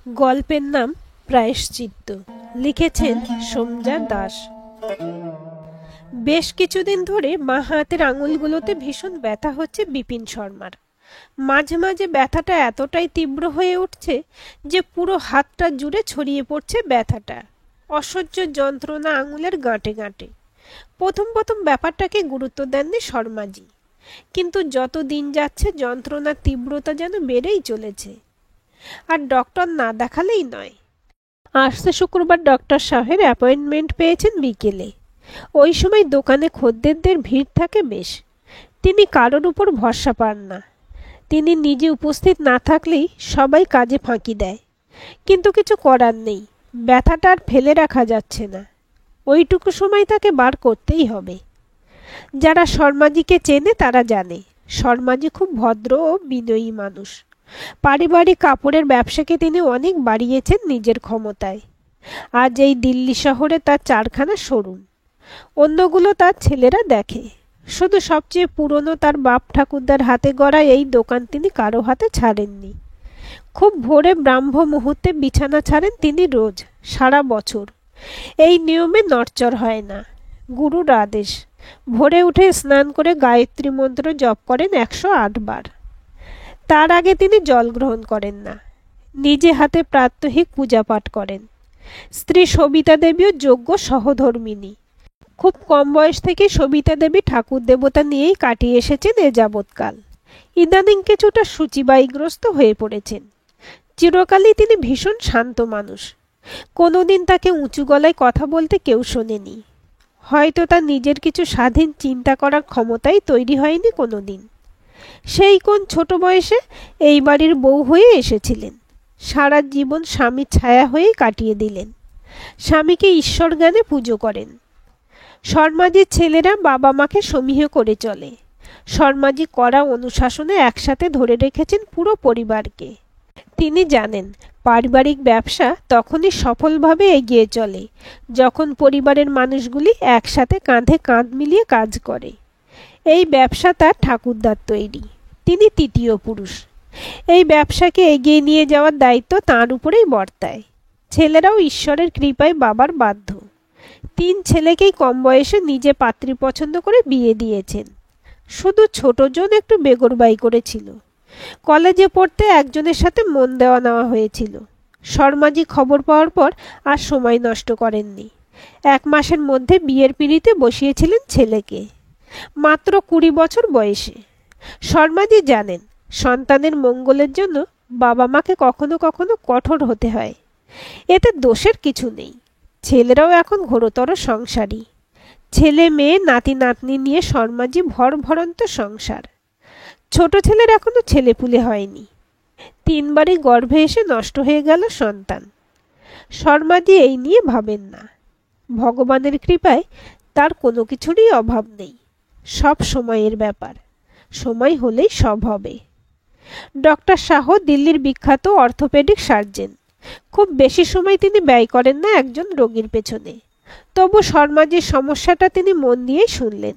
গল্পের নাম প্রায়শ্চিত্ত। লিখেছেন সোমজা দাস। বেশ কিছুদিন ধরে বাঁ হাতের আঙুলগুলোতে ভীষণ ব্যথা হচ্ছে বিপিন শর্মার। মাঝে মাঝে ব্যথাটা এতটাই তীব্র হয়ে উঠছে যে পুরো হাতটা জুড়ে ছড়িয়ে পড়ছে ব্যথাটা। অসহ্য যন্ত্রণা আঙুলের গাঁটে গাঁটে। প্রথম প্রথম ব্যাপারটাকে গুরুত্ব দেননি শর্মাজি, কিন্তু যত দিন যাচ্ছে যন্ত্রণার তীব্রতা যেন বেড়েই চলেছে। আর ডক্টর না দেখালেই নয়। আসছে শুক্রবার ডক্টর সাহেবের অ্যাপয়েন্টমেন্ট পেয়েছেন বিকেলে। ওই সময় দোকানে খদ্দেরদের ভিড় থাকে বেশ। তিনি কারোর উপর ভরসা পান না। তিনি নিজে উপস্থিত না থাকলেই সবাই কাজে ফাঁকি দেয়, কিন্তু কিছু করার নেই। ব্যথাটা আর ফেলে রাখা যাচ্ছে না। ওইটুকু সময় তাকে বার করতেই হবে। যারা শর্মাজিকে চেনে তারা জানে শর্মাজি খুব ভদ্র ও বিনয়ী মানুষ। পারিবারিক কাপড়ের ব্যবসাকে তিনি অনেক বাড়িয়েছেন নিজের ক্ষমতায়। আজ এই দিল্লি শহরে তার 4খানা শোরুম। অন্যগুলো তার ছেলেরা দেখে। শুধু সবচেয়ে পুরনো তার বাপ ঠাকুরদার হাতে গড়া এই দোকান তিনি কারো হাতে ছাড়েননি। খুব ভোরে ব্রাহ্ম মুহূর্তে বিছানা ছাড়েন তিনি রোজ, সারা বছর। এই নিয়মে নড়চড় হয় না। গুরুর আদেশ। ভোরে উঠে স্নান করে গায়ত্রী মন্ত্র জপ করেন 108 বার। তার আগে তিনি জল গ্রহণ করেন না। নিজে হাতে প্রাত্যহিক পূজা পাঠ করেন। স্ত্রী সবিতা দেবীও যোগ্য সহধর্মিনী। খুব কম বয়স থেকে সবিতা দেবী ঠাকুর দেবতা নিয়েই কাটিয়ে এসেছেন এ যাবৎকাল। ইদানিং কিছুটা সূচিবায়ীগ্রস্ত হয়ে পড়েছেন। চিরকালই তিনি ভীষণ শান্ত মানুষ। কোনোদিন তাকে উঁচু গলায় কথা বলতে কেউ শোনেনি। হয়তো তার নিজের কিছু স্বাধীন চিন্তা করার ক্ষমতাই তৈরি হয়নি কোনোদিন। সেই কোন ছোট বয়সে এই বাড়ির বউ হয়ে এসেছিলেন। সারা জীবন স্বামীর ছায়া হয়েই কাটিয়ে দিলেন। স্বামীকে ঈশ্বর জ্ঞানে পুজো করেন। শর্মাজির ছেলেরা বাবা মাকে সমীহ করে চলে। শর্মাজি কড়া অনুশাসনে একসাথে ধরে রেখেছেন পুরো পরিবারকে। তিনি জানেন পারিবারিক ব্যবসা তখনই সফলভাবে এগিয়ে চলে যখন পরিবারের মানুষগুলি একসাথে কাঁধে কাঁধ মিলিয়ে কাজ করে। এই ব্যবসা তার ঠাকুরদার তৈরি। তিনি তৃতীয় পুরুষ। এই ব্যবসাকে এগিয়ে নিয়ে যাওয়ার দায়িত্ব তাঁর উপরেই বর্তায়। ছেলেরাও ঈশ্বরের কৃপায় বাবার বাধ্য। 3 ছেলেকেই কম বয়সে নিজে পাত্রী পছন্দ করে বিয়ে দিয়েছেন। শুধু ছোটজন একটু বেগরবাই করেছিল। কলেজে পড়তে একজনের সাথে মন দেওয়া নেওয়া হয়েছিল। শর্মাজি খবর পাওয়ার পর আর সময় নষ্ট করেননি। 1 মাসের মধ্যে বিয়ের পিঁড়িতে বসিয়েছিলেন ছেলেকে, মাত্র 20 বছর বয়সে। শর্মাজি জানেন সন্তানের মঙ্গলের জন্য বাবা মাকে কখনো কখনো কঠোর হতে হয়। এতে দোষের কিছু নেই। ছেলেরাও এখন ঘোরতর সংসারী। ছেলে মেয়ে নাতি নাতনি নিয়ে শর্মাজি ভরভরন্ত সংসার। ছোট ছেলের এখনো ছেলেপুলে হয়নি। 3 বারই গর্ভে এসে নষ্ট হয়ে গেল সন্তান। শর্মাজি এই নিয়ে ভাবেন না। ভগবানের কৃপায় তার কোনো কিছুরই অভাব নেই। সব সময়ের ব্যাপার। সময় হলেই সব হবে। ডক্টর শাহ দিল্লির বিখ্যাত অর্থোপেডিক সার্জন। খুব বেশি সময় তিনি ব্যয় করেন না একজন রোগীর পেছনে। তবু শর্মাজির সমস্যাটা তিনি মন দিয়েই শুনলেন।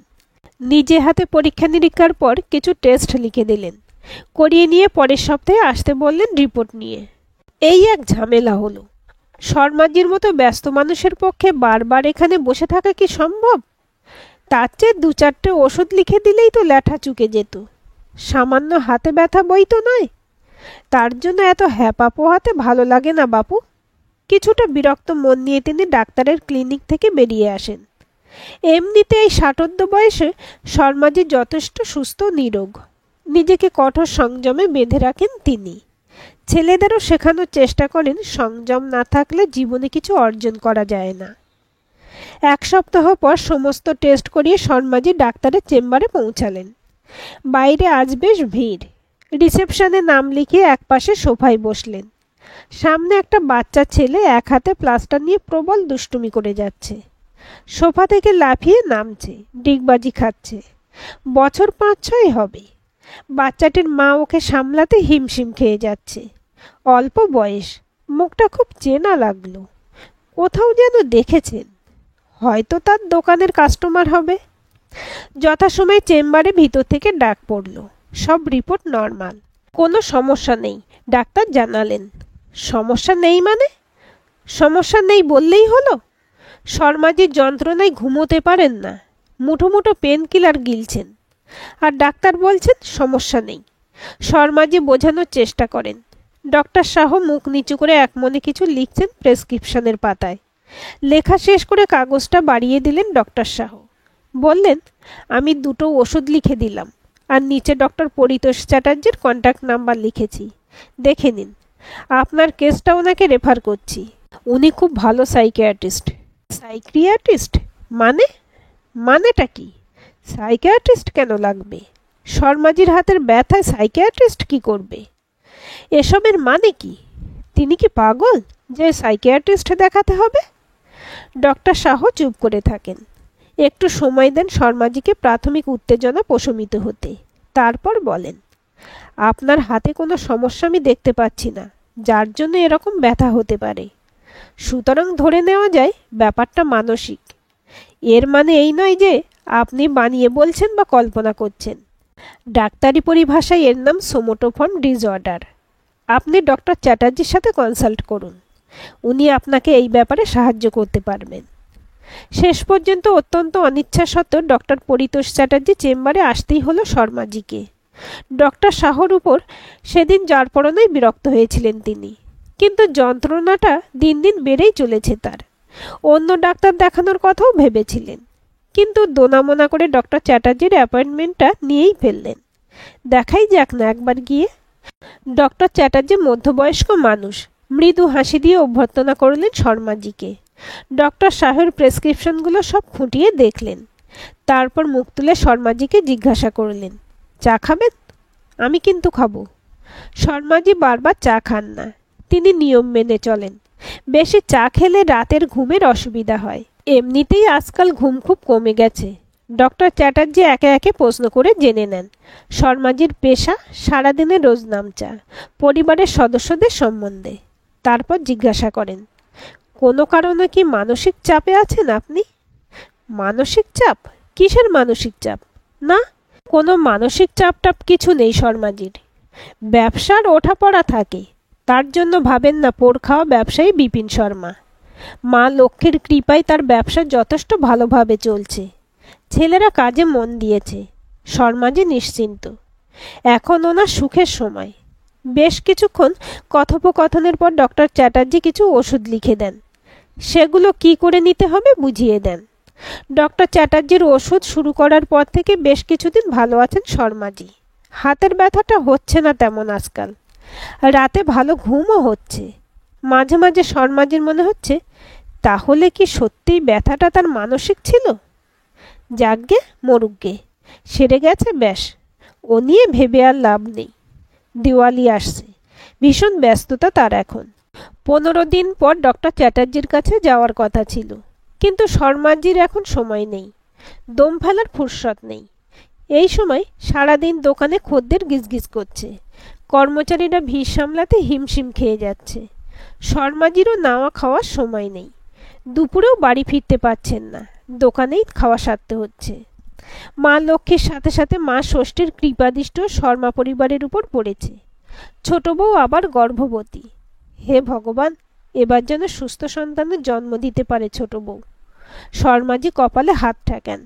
নিজে হাতে পরীক্ষা নিরীক্ষার পর কিছু টেস্ট লিখে দিলেন। করিয়ে নিয়ে পরের সপ্তাহে আসতে বললেন রিপোর্ট নিয়ে। এই এক ঝামেলা হলো। শর্মাজির মতো ব্যস্ত মানুষের পক্ষে বারবার এখানে বসে থাকা কি সম্ভব? তার চেয়ে 2-4টে ওষুধ লিখে দিলেই তো ল্যাঠা চুকে যেত। সামান্য হাতে ব্যথা বই তো নয়। তার জন্য এত হ্যাপা পোহাতে ভালো লাগে না বাপু। কিছুটা বিরক্ত মন নিয়ে তিনি ডাক্তারের ক্লিনিক থেকে বেরিয়ে আসেন। এমনিতে এই 60 বয়সে শর্মাজি যথেষ্ট সুস্থ নিরোগ। নিজেকে কঠোর সংযমে বেঁধে রাখেন তিনি। ছেলেদেরও শেখানোর চেষ্টা করেন সংযম না থাকলে জীবনে কিছু অর্জন করা যায় না। 1 সপ্তাহ পর সমস্ত টেস্ট করিয়ে শর্মাজি ডাক্তারের চেম্বারে পৌঁছালেন। বাইরে আজ বেশ ভিড়। রিসেপশনে নাম লিখিয়ে একপাশে সোফায় বসলেন। সামনে একটা বাচ্চা ছেলে এক হাতে প্লাস্টার নিয়ে প্রবল দুষ্টুমি করে যাচ্ছে। সোফা থেকে লাফিয়ে নামছে, ডিগবাজি খাচ্ছে। বছর 5-6 হবে। বাচ্চাটির মা ওকে সামলাতে হিমশিম খেয়ে যাচ্ছে। অল্প বয়স, মুখটা খুব চেনা লাগলো। কোথাও যেন দেখেছেন। হয়তো তার দোকানের কাস্টমার হবে। যথাসময়ে চেম্বারে ভিতর থেকে ডাক পড়ল। সব রিপোর্ট নর্মাল, কোনো সমস্যা নেই, ডাক্তার জানালেন। সমস্যা নেই মানে? সমস্যা নেই বললেই হলো? শর্মাজির যন্ত্রণায় ঘুমোতে পারেন না, মুঠো মুঠো পেন কিলার গিলছেন, আর ডাক্তার বলছেন সমস্যা নেই। শর্মাজি বোঝানোর চেষ্টা করেন। ডক্টর শাহ মুখ নিচু করে একমনে কিছু লিখছেন প্রেসক্রিপশনের পাতায়। লেখা শেষ করে কাগজটা বাড়িয়ে দিলেন ডক্টর শাহ। বললেন, আমি 2টো ওষুধ লিখে দিলাম, আর নিচে ডক্টর পরিতোষ চ্যাটার্জির কন্ট্যাক্ট নাম্বার লিখেছি, দেখে নিন। আপনার কেসটা ওনাকে রেফার করছি। উনি খুব ভালো সাইকিয়াট্রিস্ট। সাইকিয়াট্রিস্ট মানে? মানেটা কি? সাইকিয়াট্রিস্ট কেন লাগবে? শর্মাজির হাতের ব্যথায় সাইকিয়াট্রিস্ট কি করবে? এসবের মানে কি? তিনি কি পাগল যে সাইকিয়াট্রিস্ট দেখাতে হবে? ডক্টর শাহ চুপ করে থাকেন। একটু সময় দেন শর্মাজিকে প্রাথমিক উত্তেজনা প্রশমিত হতে। তারপর বলেন, আপনার হাতে কোনো সমস্যা আমি দেখতে পাচ্ছি না, যার জন্য এরকম ব্যথা হতে পারে। সুতরাং ধরে নেওয়া যায় ব্যাপারটা মানসিক। এর মানে এই নয় যে আপনি বানিয়ে বলছেন বা কল্পনা করছেন। ডাক্তারি পরিভাষায় এর নাম সোমোটোফর্ম ডিসঅর্ডার। আপনি ডক্টর চ্যাটার্জির সাথে কনসাল্ট করুন, উনি আপনাকে এই ব্যাপারে সাহায্য করতে পারবেন। শেষ পর্যন্ত অত্যন্ত অনিচ্ছা সত্ত্বেও ডক্টর পরিতোষ চ্যাটার্জি চেম্বারে আসতেই হলো শর্মাজিকে। ডক্টর শাহর উপর সেদিন যারপরনাই বিরক্ত হয়েছিলেন তিনি, কিন্তু যন্ত্রণাটা দিন দিন বেড়েই চলেছে তার। অন্য ডাক্তার দেখানোর কথাও ভেবেছিলেন, কিন্তু দোনামোনা করে ডক্টর চ্যাটার্জির অ্যাপয়েন্টমেন্টটা নিয়েই ফেললেন। দেখাই যাক না একবার গিয়ে। ডক্টর চ্যাটার্জি মধ্যবয়স্ক মানুষ। মৃদু হাসি দিয়ে অভ্যর্থনা করলেন শর্মাজিকে। ডক্টর শাহের প্রেসক্রিপশনগুলো সব খুঁটিয়ে দেখলেন। তারপর মুখ তুলে শর্মাজিকে জিজ্ঞাসা করলেন, চা খাবেন? আমি কিন্তু খাবো। শর্মাজি বারবার চা খান না, তিনি নিয়ম মেনে চলেন। বেশি চা খেলে রাতের ঘুমের অসুবিধা হয়। এমনিতেই আজকাল ঘুম খুব কমে গেছে। ডক্টর চ্যাটার্জি একে একে প্রশ্ন করে জেনে নেন শর্মাজির পেশা, সারাদিনের রোজনাম চা, পরিবারের সদস্যদের সম্বন্ধে। তারপর জিজ্ঞাসা করেন, কোনো কারণে কি মানসিক চাপে আছেন আপনি? মানসিক চাপ? কিসের মানসিক চাপ? না, কোনো মানসিক চাপটাপ কিছু নেই শর্মাজির। ব্যবসার ওঠাপড়া থাকে, তার জন্য ভাবেন না পোড় খাওয়া ব্যবসায়ী বিপিন শর্মা। মা লক্ষ্মীর কৃপায় তার ব্যবসা যথেষ্ট ভালোভাবে চলছে। ছেলেরা কাজে মন দিয়েছে। শর্মাজি নিশ্চিন্ত। এখন ওনার সুখের সময়। বেশ কিছুক্ষণ কথোপকথনের পর ডক্টর চ্যাটার্জি কিছু ওষুধ লিখে দেন। সেগুলো কি করে নিতে হবে বুঝিয়ে দেন। ডক্টর চ্যাটার্জির ওষুধ শুরু করার পর থেকে বেশ কিছুদিন ভালো আছেন শর্মাজি। হাতের ব্যথাটা হচ্ছে না তেমন আজকাল। রাতে ভালো ঘুমও হচ্ছে। মাঝে মাঝে শর্মাজির মনে হচ্ছে, তাহলে কি সত্যিই ব্যথাটা তার মানসিক ছিল? যাকগে মরুকগে, সেরে গেছে ব্যাস, ও নিয়ে ভেবে আর লাভ নেই। দিওয়ালি আসছে, ভীষণ ব্যস্ততা তার এখন। 15 দিন পর ডক্টর চ্যাটার্জির কাছে যাওয়ার কথা ছিল, কিন্তু শর্মাজির এখন সময় নেই, দম ফেলার ফুরসত নেই। এই সময় সারাদিন দোকানে খদ্দের গিজগিজ করছে, কর্মচারীরা ভিড় সামলাতে হিমশিম খেয়ে যাচ্ছে। শর্মাজিরও নাওয়া খাওয়ার সময় নেই। দুপুরেও বাড়ি ফিরতে পারছেন না, দোকানেই খাওয়া সারতে হচ্ছে। মা লক্ষ্মীর সাথে সাথে মা ষষ্ঠীর কৃপাদৃষ্ট শর্মা পরিবারের উপর পড়েছে। ছোট বউ আবার গর্ভবতী। হে ভগবান, এবার যেন সুস্থ সন্তানের জন্ম দিতে পারে ছোট বউ। শর্মাজি কপালে হাত ঠেকান।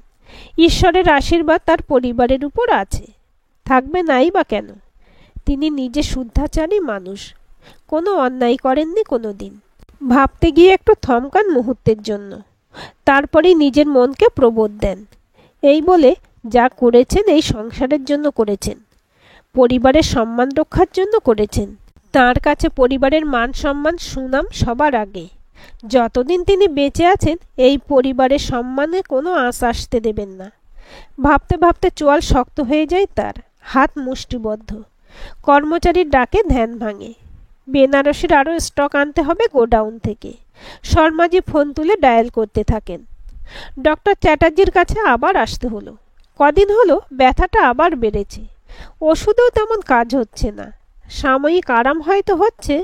ঈশ্বরের আশীর্বাদ তার পরিবারের উপর আছে, থাকবে নাই বা কেন? তিনি নিজে শুদ্ধাচারী মানুষ, কোনো অন্যায় করেননি কোনো দিন। ভাবতে গিয়ে একটু থমকান মুহূর্তের জন্য, তারপরেই নিজের মনকে প্রবোধ দেন। এই বলে, যা করেছেন এই সংসারের জন্য করেছেন, পরিবারের সম্মান রক্ষার জন্য করেছেন। তার কাছে পরিবারের মান সম্মান সুনাম সবার আগে। যতদিন তিনি বেঁচে আছেন এই পরিবারের সম্মানে কোনো আঁচ আসতে দেবেন না। ভাবতে ভাবতে চোয়াল শক্ত হয়ে যায় তার, হাত মুষ্টিবদ্ধ। কর্মচারীর ডাকে ধ্যান ভাঙে। বেনারসির আরও স্টক আনতে হবে গোডাউন থেকে। শর্মাজি ফোন তুলে ডায়াল করতে থাকেন। ডক্টর চ্যাটার্জির কাছে আবার আসতে হলো। কদিন হলো ব্যথাটা আবার বেড়েছে। ওষুধেও তেমন কাজ হচ্ছে না। সাময়িক আরাম হয়তো হচ্ছে,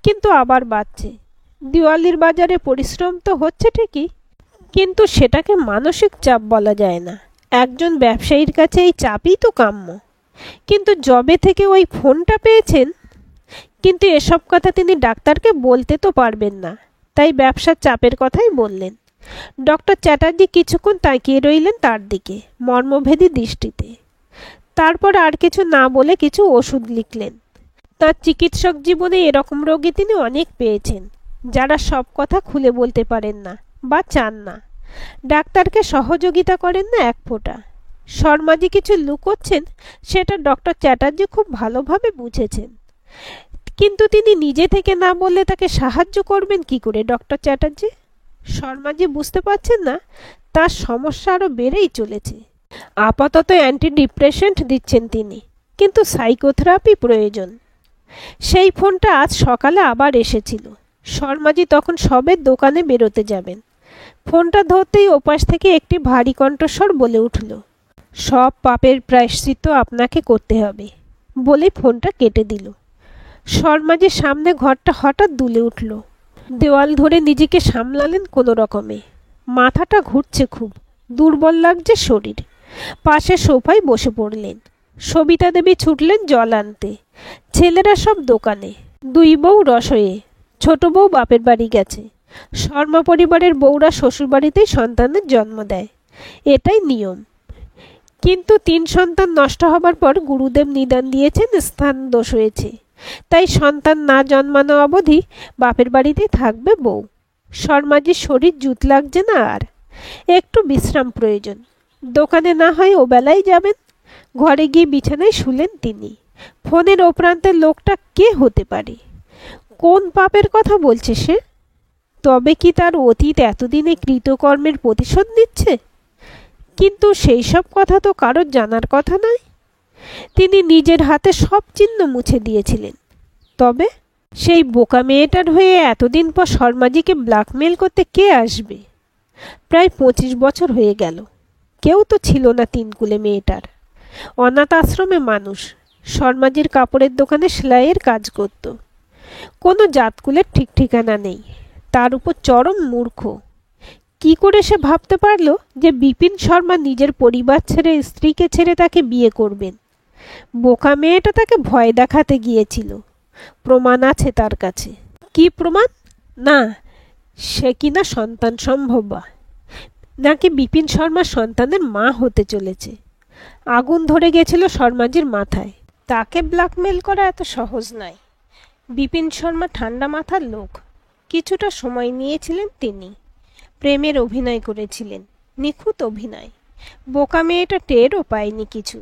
কিন্তু আবার বাড়ছে। দিওয়ালির বাজারে পরিশ্রম তো হচ্ছে ঠিকই, কিন্তু সেটাকে মানসিক চাপ বলা যায় না। একজন ব্যবসায়ীর কাছে এই চাপই তো কাম্য। কিন্তু যবে থেকে ওই ফোনটা পেয়েছেন, কিন্তু এসব কথা তিনি ডাক্তারকে বলতে তো পারবেন না, তাই ব্যবসার চাপের কথাই বললেন। ডক্টর চ্যাটার্জি কিছুক্ষণ তাকিয়ে রইলেন তার দিকে মর্মভেদী দৃষ্টিতে। তারপর আর কিছু না বলে কিছু ওষুধ লিখলেন। তার চিকিৎসক জীবনে এরকম রোগী তিনি অনেক পেয়েছেন, যারা সব কথা খুলে বলতে পারেন না বা চান না, ডাক্তারকে সহযোগিতা করেন না এক ফোঁটা। শর্মাজি কিছু লুকোচ্ছেন, সেটা ডক্টর চ্যাটার্জি খুব ভালোভাবে বুঝেছেন। কিন্তু তিনি নিজে থেকে না বললে তাকে সাহায্য করবেন কি করে ডক্টর চ্যাটার্জি? শর্মাজি বুঝতে পারছেন না তার সমস্যা আরো বেড়েই চলেছে। আপাতত অ্যান্টি ডিপ্রেশেন্ট দিচ্ছেন তিনি, কিন্তু সাইকোথেরাপি প্রয়োজন। সেই ফোনটা আজ সকালে আবার এসেছিল। শর্মাজি তখন সবে দোকানে বেরোতে যাবেন। ফোনটা ধরতেই ওপাশ থেকে একটি ভারী কণ্ঠস্বর বলে উঠল, সব পাপের প্রায়শ্চিত্ত আপনাকে করতে হবে, বলে ফোনটা কেটে দিল। শর্মাজির সামনে ঘরটা হঠাৎ দুলে উঠল। দেওয়াল ধরে নিজেকে সামলালেন কোনো রকমে। মাথাটা ঘুরছে খুব, দুর্বল লাগছে শরীর। পাশে সোফায় বসে পড়লেন। সবিতা দেবী ছুটলেন জল আনতে। ছেলেরা সব দোকানে। দুই বউ রসয়ে, ছোট বউ বাপের বাড়ি গেছে। শর্মা পরিবারের বউরা শ্বশুরবাড়িতেই সন্তানের জন্ম দেয়, এটাই নিয়ম। কিন্তু 3 সন্তান নষ্ট হবার পর গুরুদেব নিদান দিয়েছেন স্থান দোষ হয়েছে, তাই সন্তান না জন্মানো অবধি বাপের বাড়িতেই থাকবে বউ। শর্মাজির শরীর জুত লাগছে না আর, একটু বিশ্রাম প্রয়োজন। দোকানে না হয় ও বেলায় যাবেন। ঘরে গিয়ে বিছানায় শুলেন তিনি। ফোনের ও প্রান্তের লোকটা কে হতে পারে? কোন পাপের কথা বলছে সে? তবে কি তার অতীত এতদিনে কৃতকর্মের প্রতিশোধ নিচ্ছে? কিন্তু সেই সব কথা তো কারোর জানার কথা নয়। তিনি নিজের হাতে সব চিহ্ন মুছে দিয়েছিলেন। তবে সেই বোকা মেয়েটার হয়ে এতদিন পর শর্মাজিকে ব্ল্যাকমেল করতে কে আসবে? প্রায় 25 বছর হয়ে গেল, কেউ তো ছিল না তিনকুলে মেয়েটার। অনাথ আশ্রমে মানুষ, শর্মাজির কাপড়ের দোকানে সেলাইয়ের কাজ করত। কোনো জাতকুলের ঠিক ঠিকানা নেই, তার উপর চরম মূর্খ। কি করে সে ভাবতে পারল যে বিপিন শর্মা নিজের পরিবার ছেড়ে, স্ত্রীকে ছেড়ে তাকে বিয়ে করবেন? বোকা মেয়েটা তাকে ভয় দেখাতে গিয়েছিল। প্রমাণ আছে তার কাছে। কি প্রমাণ? না, সে কিনা সন্তান সম্ভবা, নাকি বিপিন শর্মা সন্তানের মা হতে চলেছে। আগুন ধরে গেছিল শর্মাজির মাথায়। তাকে ব্ল্যাকমেল করা এত সহজ নয়। বিপিন শর্মা ঠান্ডা মাথার লোক। কিছুটা সময় নিয়েছিলেন তিনি। প্রেমের অভিনয় করেছিলেন, নিখুঁত অভিনয়। বোকা মেয়েটা টেরও পায়নি কিছু।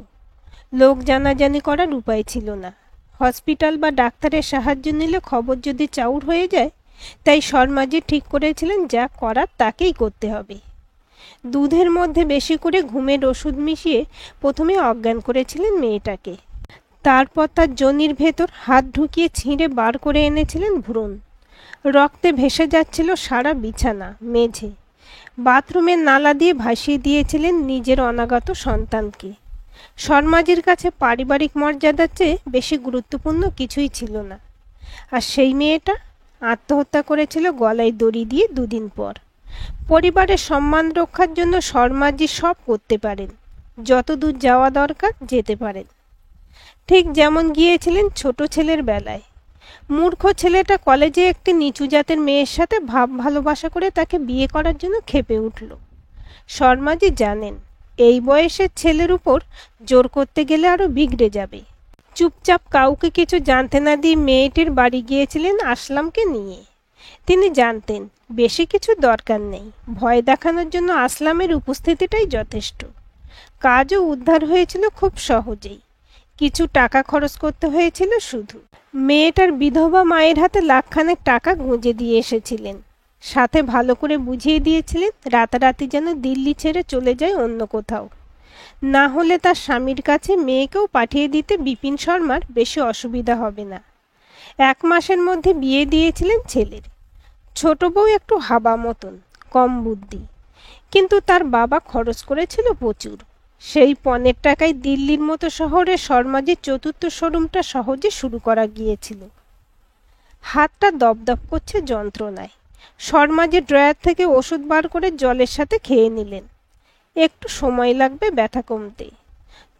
লোক জানাজানি করার উপায় ছিল না। হসপিটাল বা ডাক্তারের সাহায্য নিলে খবর যদি চাউর হয়ে যায়, তাই শর্মাজি ঠিক করেছিলেন যা করার তাকেই করতে হবে। দুধের মধ্যে বেশি করে ঘুমের ওষুধ মিশিয়ে প্রথমে অজ্ঞান করেছিলেন মেয়েটাকে। তারপর তার যোনির ভেতর হাত ঢুকিয়ে ছিঁড়ে বার করে এনেছিলেন ভ্রূণ। রক্তে ভেসে যাচ্ছিল সারা বিছানা, মেঝে। বাথরুমের নালা দিয়ে ভাসিয়ে দিয়েছিলেন নিজের অনাগত সন্তানকে। শর্মাজির কাছে পারিবারিক মর্যাদার চেয়ে বেশি গুরুত্বপূর্ণ কিছুই ছিল না। আর সেই মেয়েটা আত্মহত্যা করেছিল গলায় দড়ি দিয়ে 2 দিন পর। পরিবারের সম্মান রক্ষার জন্য শর্মাজি সব করতে পারেন, যত দূর যাওয়া দরকার যেতে পারেন। ঠিক যেমন গিয়েছিলেন ছোট ছেলের বেলায়। মূর্খ ছেলেটা কলেজে একটি নিচু জাতের মেয়ের সাথে ভাব ভালোবাসা করে তাকে বিয়ে করার জন্য ক্ষেপে উঠল। শর্মাজি জানেন এই বয়সের ছেলের উপর জোর করতে গেলে আরো বিগড়ে যাবে। চুপচাপ কাউকে কিছু জানতে না দিয়ে মেয়েটির বাড়ি গিয়েছিলেন আসলামকে নিয়ে। তিনি জানতেন বেশি কিছু দরকার নেই, ভয় দেখানোর জন্য আসলামের উপস্থিতিটাই যথেষ্ট। কাজও উদ্ধার হয়েছিল খুব সহজেই। কিছু টাকা খরচ করতে হয়েছিল শুধু। মেয়েটার বিধবা মায়ের হাতে লাখখানেক টাকা গুঁজে দিয়ে এসেছিলেন। সাথে ভালো করে বুঝিয়ে দিয়েছিলেন রাতারাতি যেন দিল্লি ছেড়ে চলে যায় অন্য কোথাও। না হলে তার স্বামীর কাছে মেয়েকেও পাঠিয়ে দিতে বিপিন শর্মার বেশি অসুবিধা হবে না। 1 মাসের মধ্যে বিয়ে দিয়েছিলেন ছেলের। ছোট বউ একটু হাবা মতন, কম বুদ্ধি, কিন্তু তার বাবা খরচ করেছিল প্রচুর। সেই পণের টাকায় দিল্লির মতো শহরে শর্মাজির 4র্থ শোরুমটা সহজে শুরু করা গিয়েছিল। হাতটা দপদপ করছে যন্ত্রণায়। শর্মাজি ড্রয়ার থেকে ওষুধ বার করে জলের সাথে খেয়ে নিলেন। একটু সময় লাগবে ব্যথা কমতে।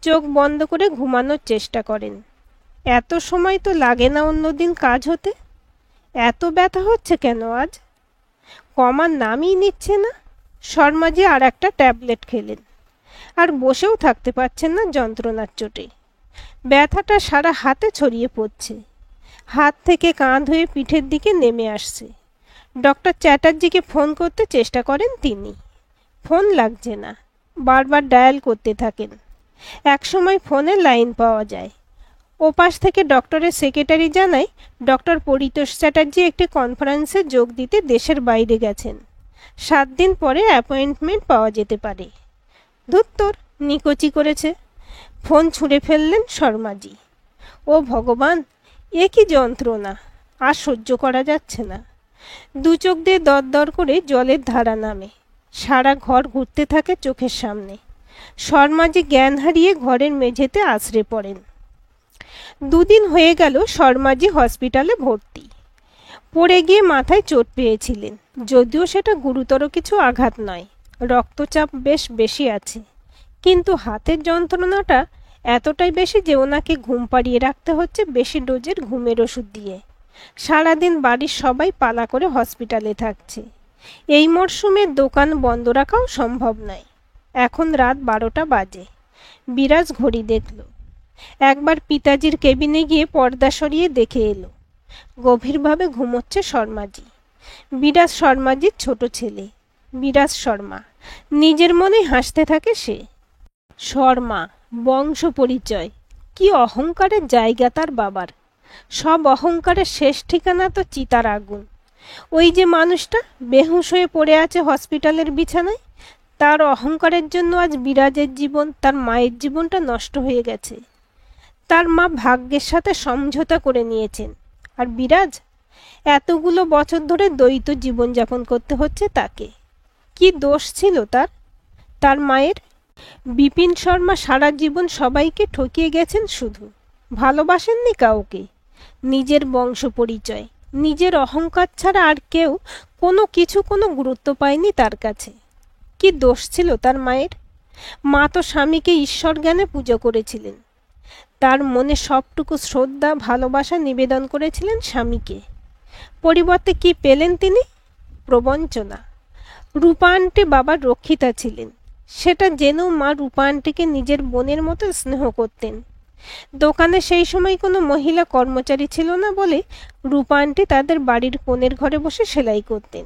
চোখ বন্ধ করে ঘুমানোর চেষ্টা করেন। এত সময় তো লাগে না অন্যদিন কাজ হতে, এত ব্যথা হচ্ছে কেন আজ? কমার নামই নিচ্ছে না। শর্মাজি আর একটা ট্যাবলেট খেলেন, আর বসেও থাকতে পারছেন না যন্ত্রণার চোটে। ব্যথাটা সারা হাতে ছড়িয়ে পড়ছে, হাত থেকে কাঁধ হয়ে পিঠের দিকে নেমে আসছে। ডক্টর চ্যাটার্জিকে ফোন করতে চেষ্টা করেন তিনি। ফোন লাগছে না, বারবার ডায়াল করতে থাকেন। একসময় ফোনে লাইন পাওয়া যায়। ওপাশ থেকে ডক্টরের সেক্রেটারি জানায় ডক্টর পরিতোষ চ্যাটার্জি একটি কনফারেন্সে যোগ দিতে দেশের বাইরে গেছেন। 7 দিন পরে অ্যাপয়েন্টমেন্ট পাওয়া যেতে পারে। ধুত্তর, নিকচি করেছে। ফোন ছুঁড়ে ফেললেন শর্মাজি। ও ভগবান, এ কি যন্ত্রণা! আর সহ্য করা যাচ্ছে না। দু চোখ দিয়ে দরদর করে জলের ধারা নামে। সারা ঘর ঘুরতে থাকে চোখের সামনে। শর্মাজি জ্ঞান হারিয়ে ঘরের মেঝেতে আছড়ে পড়েন। 2 দিন হয়ে গেল শর্মাজি হসপিটালে ভর্তি। পড়ে গিয়ে মাথায় চোট পেয়েছিলেন, যদিও সেটা গুরুতর কিছু আঘাত নয়। রক্তচাপ বেশ বেশি আছে, কিন্তু হাতের যন্ত্রণাটা এতটাই বেশি যে ওনাকে ঘুম পাড়িয়ে রাখতে হচ্ছে বেশি ডোজের ঘুমের ওষুধ দিয়ে। সারাদিন বাড়ির সবাই পালা করে হসপিটালে থাকছে। এই মরশুমে দোকান বন্ধ রাখাও সম্ভব নয়। এখন রাত 12টা বাজে। বিরাজ ঘড়ি দেখল। একবার পিতাজির কেবিনে গিয়ে পর্দা সরিয়ে দেখে এলো। গভীরভাবে ঘুমোচ্ছে শর্মাজি। বিরাজ শর্মাজির ছোট ছেলে, বিরাজ শর্মা। নিজের মনে হাসতে থাকে সে। শর্মা, বংশ পরিচয়, কি অহংকারের জায়গা তার বাবার। সব অহংকারের শেষ ঠিকানা তো চিতার আগুন। ওই যে মানুষটা বেহুঁশ হয়ে পড়ে আছে হসপিটালের বিছানায়, তার অহংকারের জন্য আজ বিরাজের জীবন, তার মায়ের জীবনটা নষ্ট হয়ে গেছে। তার মা ভাগ্যের সাথে সমঝোতা করে নিয়েছেন, আর বিরাজ এতগুলো বছর ধরে দ্বৈত জীবনযাপন করতে হচ্ছে তাকে। কি দোষ ছিল তার, তার মায়ের? বিপিন শর্মা সারা জীবন সবাইকে ঠকিয়ে গেছেন, শুধু ভালোবাসেননি কাউকে। নিজের বংশ পরিচয়, নিজের অহংকার ছাড়া আর কেউ কোনো গুরুত্ব পায়নি তার কাছে। কি দোষ ছিল তার মায়ের? মা তো স্বামীকে ঈশ্বর জ্ঞানে পুজো করেছিলেন। তার মনে সবটুকু শ্রদ্ধা ভালোবাসা নিবেদন করেছিলেন স্বামীকে। পরিবর্তে কি পেলেন তিনি? প্রবঞ্চনা। রূপা আন্টি বাবার রক্ষিতা ছিলেন, সেটা জেনেও মা রূপা আন্টিকে নিজের বোনের মতো স্নেহ করতেন। দোকানে সেই সময় কোনো মহিলা কর্মচারী ছিল না বলে রূপা আন্টি তাদের বাড়ির কোণের ঘরে বসে সেলাই করতেন।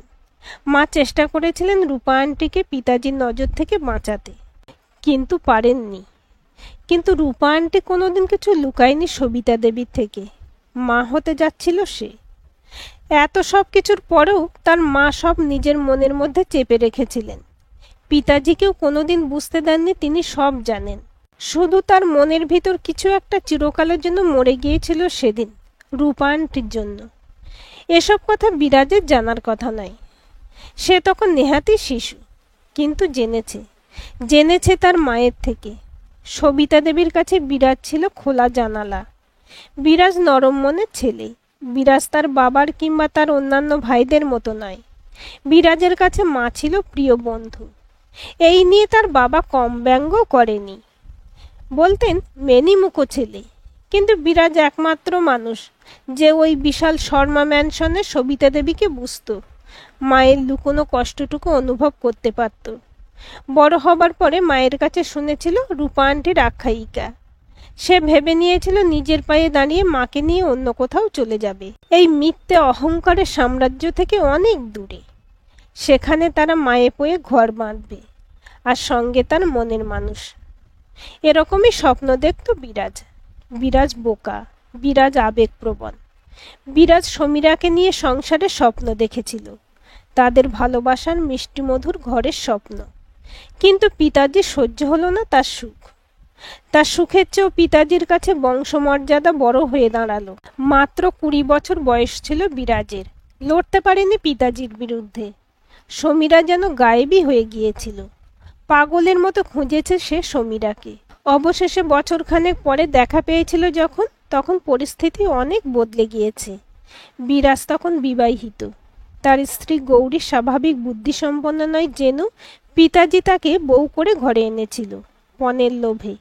মা চেষ্টা করেছিলেন রূপা আন্টিকে পিতাজির নজর থেকে বাঁচাতে, কিন্তু পারেননি। কিন্তু রূপা আন্টি কোনোদিন কিছু লুকায়নি সবিতা দেবীর থেকে। মা হতে যাচ্ছিল সে। এত সব কিছুর পরেও তার মা সব নিজের মনের মধ্যে চেপে রেখেছিলেন। পিতাজিকেও কোনোদিন বুঝতে দেননি তিনি সব জানেন। শুধু তার মনের ভিতর কিছু একটা চিরকালের জন্য মরে গিয়েছিল সেদিন, রূপা আন্টির জন্য। এসব কথা বিরাজের জানার কথা নয়। সে তখন নেহাতি শিশু, কিন্তু জেনেছে তার মায়ের থেকে। সবিতা দেবীর কাছে বিরাজ ছিল খোলা জানালা। বিরাজ নরম মনের ছেলে। বিরাজ তার বাবার কিংবা তার অন্যান্য ভাইদের মতো নয়। বিরাজের কাছে মা ছিল প্রিয় বন্ধু। এই নিয়ে তার বাবা কম ব্যঙ্গ করেনি। বলতেন মেনিমুখো ছেলে, কিন্তু বিরাজ একমাত্র মানুষ যে ওই বিশাল শর্মা ম্যানশনে সবিতা দেবীকে বুঝত, মায়ের লুকোনো কষ্টটুকু অনুভব করতে পারত। বড় হবার পরে মায়ের কাছে শুনেছিল রূপা আন্টির আখ্যায়িকা। সে ভেবে নিয়েছিল নিজের পায়ে দাঁড়িয়ে মাকে নিয়ে অন্য কোথাও চলে যাবে, এই মিথ্যে অহংকারের সাম্রাজ্য থেকে অনেক দূরে। সেখানে তারা মায়ে পয়ে ঘর বাঁধবে, আর সঙ্গে তার মনের মানুষ। এরকমই স্বপ্ন দেখত বিরাজ। বিরাজ বোকা, বিরাজ আবেগপ্রবণ। বিরাজ সমীরাকে নিয়ে সংসারের স্বপ্ন দেখেছিল, তাদের ভালোবাসার মিষ্টিমধুর ঘরের স্বপ্ন। কিন্তু পিতাজির সহ্য হলো না তার সুখ। তার সুখের চেয়েও পিতাজির কাছে বংশমর্যাদা বড় হয়ে দাঁড়ালো। মাত্র 20 বছর বয়স ছিল বিরাজের। লড়তে পারেনি পিতাজির বিরুদ্ধে। সমীরা যেন গায়েবী হয়ে গিয়েছিল। পাগলের মতো খুঁজেছে সে সমীরাকে। অবশেষে বছরখানেক পরে দেখা পেয়েছিল যখন, তখন পরিস্থিতি অনেক বদলে গিয়েছে। বিরাজ তখন বিবাহিত। তার স্ত্রী গৌরী স্বাভাবিক বুদ্ধিসম্পন্ন নয় জেনেও পিতাজি তাকে বউ করে ঘরে এনেছিল পণের লোভে।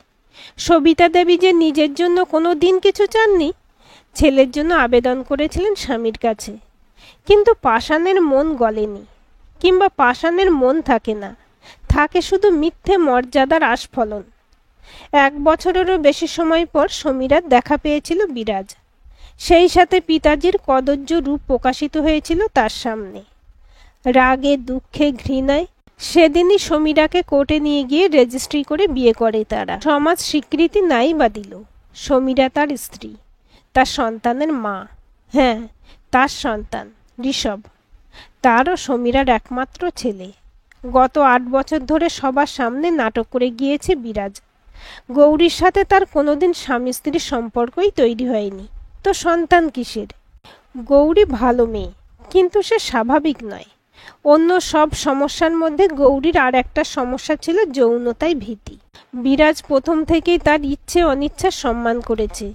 সবিতা দেবী যে নিজের জন্য কোনো দিন কিছু চাননি, ছেলের জন্য আবেদন করেছিলেন স্বামীর কাছে, কিন্তু পাষাণের মন গলেনি, কিংবা পাষাণের মন থাকে না, থাকে শুধু মিথ্যে মর্যাদার আস্ফলন। 1 বছরেরও বেশি সময় পর সমীরার দেখা পেয়েছিল বিরাজ। সেই সাথে পিতাজির কদর্য রূপ প্রকাশিত হয়েছিল তার সামনে। রাগে, দুঃখে, ঘৃণায় সেদিনই সমীরাকে কোর্টে নিয়ে গিয়ে রেজিস্ট্রি করে বিয়ে করে তারা। সমাজ স্বীকৃতি নাই বা দিল। সমীরা তার স্ত্রী, তার সন্তানের মা। হ্যাঁ, তার সন্তান ঋষভ, তারও সমীরার একমাত্র ছেলে। গত 8 বছর ধরে সবার সামনে নাটক করে গিয়েছে বিরাজ। গৌরীর সাথে তার কোনোদিন স্বামী স্ত্রীর সম্পর্কই তৈরি হয়নি, তো সন্তান কিসের? গৌরী ভালো মেয়ে, কিন্তু সে স্বাভাবিক নয়। অন্য সব সমস্যার মধ্যে গৌরীর আর একটা সমস্যা ছিল যৌনতায় ভীতি। বিরাজ প্রথম থেকেই তার ইচ্ছে অনিচ্ছা সম্মান করেছে,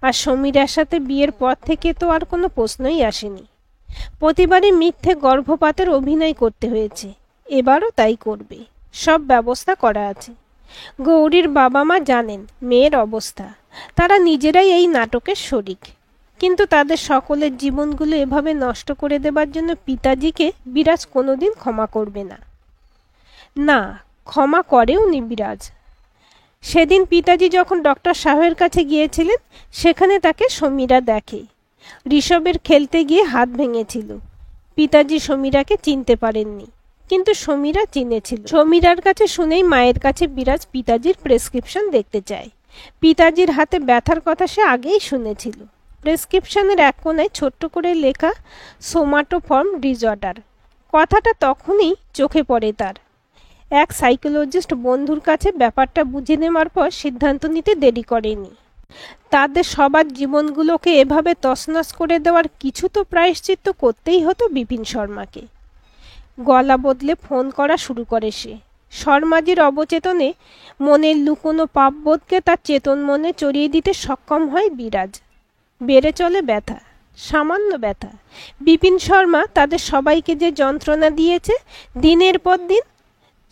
আর সমীরার সাথে বিয়ের পর থেকে তো আর কোনো প্রশ্নই আসেনি। প্রতিবারই মিথ্যে গর্ভপাতের অভিনয় করতে হয়েছে, এবারও তাই করবে। সব ব্যবস্থা করা আছে। গৌরীর বাবা মা জানেন মেয়ের অবস্থা, তারা নিজেরাই এই নাটকের শরিক। কিন্তু তাদের সকলের জীবনগুলো এভাবে নষ্ট করে দেবার জন্য পিতাজিকে বিরাজ কোনোদিন ক্ষমা করবে না। না, ক্ষমা করেওনি বিরাজ। সেদিন পিতাজি যখন ডক্টর সাহেবের কাছে গিয়েছিলেন, সেখানে তাকে সমীরা দেখে। ঋষভের খেলতে গিয়ে হাত ভেঙেছিল। পিতাজি সমীরাকে চিনতে পারেননি, কিন্তু সমীরা চিনেছিল। সমীরার কাছে শুনেই মায়ের কাছে বিরাজ পিতাজির প্রেসক্রিপশন দেখতে চায়। পিতাজির হাতে ব্যথার কথা সে আগেই শুনেছিল। প্রেসক্রিপশনের এক কোণায় ছোট্ট করে লেখা সোমাটোফর্ম ডিসঅর্ডার। কথাটা তখনই চোখে পড়ে তার। এক সাইকোলজিস্ট বন্ধুর কাছে ব্যাপারটা বুঝে নেওয়ার পর সিদ্ধান্ত নিতে দেরি করেনি। তাদের সবার জীবনগুলোকে এভাবে তছনছ করে দেওয়ার কিছু তো প্রায়শ্চিত্ত করতেই হতো বিপিন শর্মাকে। গলা বদলে ফোন করা শুরু করে সে। শর্মাজির অবচেতনে মনের লুকোনো পাপবোধকে তার চেতন মনে চড়িয়ে দিতে সক্ষম হয় বিরাজ। বেড়ে চলে ব্যথা, সামান্য ব্যথা। বিপিন শর্মা তাদের সবাইকে যে যন্ত্রণা দিয়েছে, দিনের পর দিন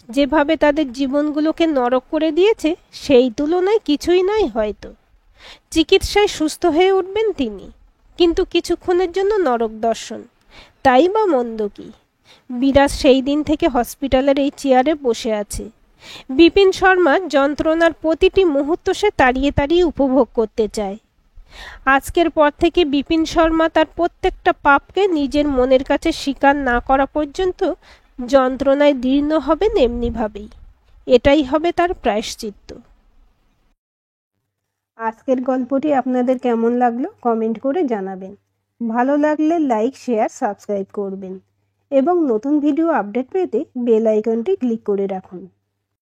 যেভাবে তাদের জীবনগুলোকে নরক করে দিয়েছে, সেই তুলনায় কিছুই নয় হয়তো। চিকিৎসায় সুস্থ হয়ে উঠবেন তিনি, কিন্তু কিছুক্ষণের জন্য নরক দর্শন, তাই বা মন্দ কি? বিরাজ সেই দিন থেকে হসপিটালের এই চেয়ারে বসে আছে। বিপিন শর্মার যন্ত্রণার প্রতিটি মুহূর্ত সে তাড়িয়ে তাড়িয়ে উপভোগ করতে চায়। আজকের পর থেকে বিপিন শর্মা তার প্রত্যেকটা পাপকে নিজের মনের কাছে স্বীকার না করা পর্যন্ত যন্ত্রণায় দীর্ণ হবেন এমনিভাবেই। এটাই হবে তার প্রায়শ্চিত্ত। আজকের গল্পটি আপনাদের কেমন লাগলো কমেন্ট করে জানাবেন। ভালো লাগলে লাইক, শেয়ার, সাবস্ক্রাইব করবেন এবং নতুন ভিডিও আপডেট পেতে বেল আইকনটি ক্লিক করে রাখুন।